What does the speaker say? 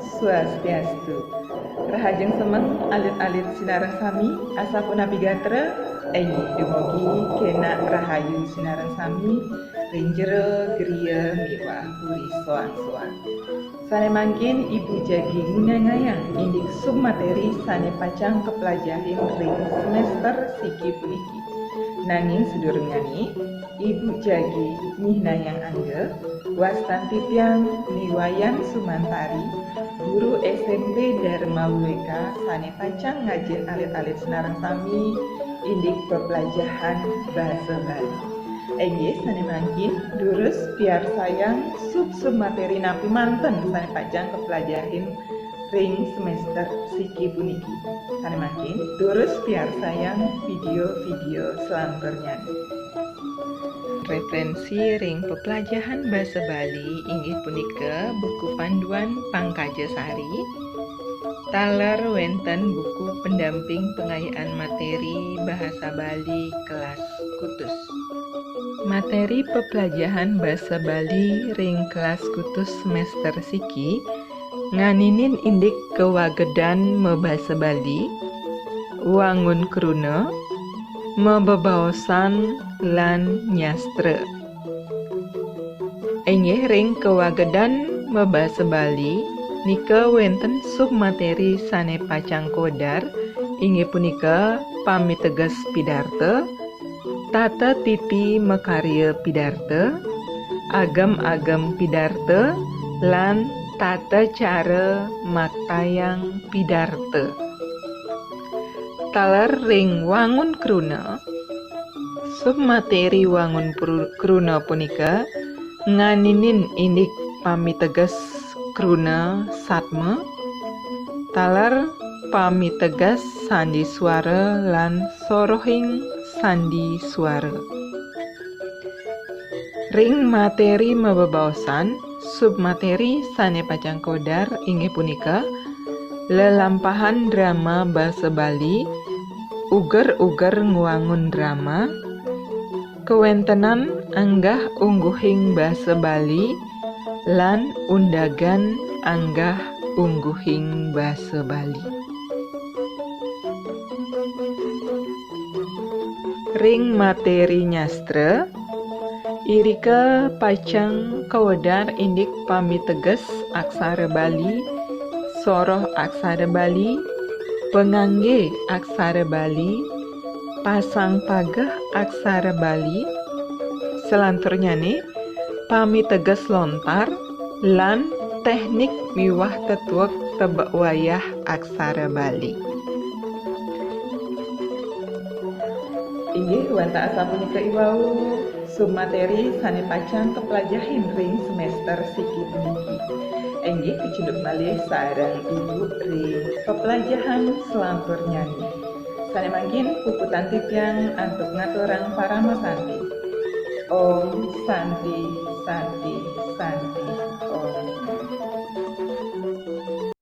Swastiastu. Rahajeng semeng alit-alit sinareng sami asapun abigatra enyi dumugi kena rahayu sinareng sami rinjero griya miwah puri soan-soan. Sane mangkin Ibu Jagi ngunanyayang indik submateri sane pacang kepelajarin ring semester siki puniki. Nanging sedurungani Ibu Jagi nyihnayang angge wastanti tiang niwayan Sumantari guru SMP Dharma Wika sane pacang ngajin alit-alit senarang sami indik pepelajahan bahasa Bali. Enggih sane mangkin durus biar sayang sub materi napi manten sane pacang kepelajarin ring semester siki puniki. Sane mangkin durus biar sayang video-video selanjutnya. Referensi ring pepelajahan basa Bali inggih punika buku panduan Pangkajasari. Taler wenten buku pendamping pengayaan materi bahasa Bali kelas kutus. Materi pepelajahan basa Bali ring kelas kutus semester siki nganinin indik kewagedan mebasa Bali, wangun kruna, mebebaosan lan nyastra. Enggih ring kewagedan mebasa Bali nika wenten submateri sane pacang kodar inggih punika pamiteges pidarta, tata titi makarya pidarta, agam-agam pidarta, lan tata cara maktayang pidarta. Taler ring wangun kruna, submateri wangun kruna punika nganinin indik pamiteges kruna satma, taler pamiteges sandi swara lan sorohing sandi swara. Ring materi mebebaosan submateri sane pacang kodar inggih punika lelampahan drama basa Bali, uger-uger ngwangun drama, kewentenan anggah ungguhing basa Bali, lan undagan anggah ungguhing basa Bali. Ring materi nyastra irika pacang kawedar indik pamiteges aksara Bali, soroh aksara Bali, pengangge aksara Bali, pasang pageh aksara Bali, selanturnyane pamiteges lontar, lan teknik miwah tetuek tebak wayah aksara Bali. Inggih wanta asa punika iwau submateri sane pacang kepelajahin ring semester siki puniki. Enggih kecunduk malih sareng Ibu ring pepelajahan selanturnya. Sane mangkin puputan tipiang antuk ngaturang parama santi. Om Santi Santi Santi Om.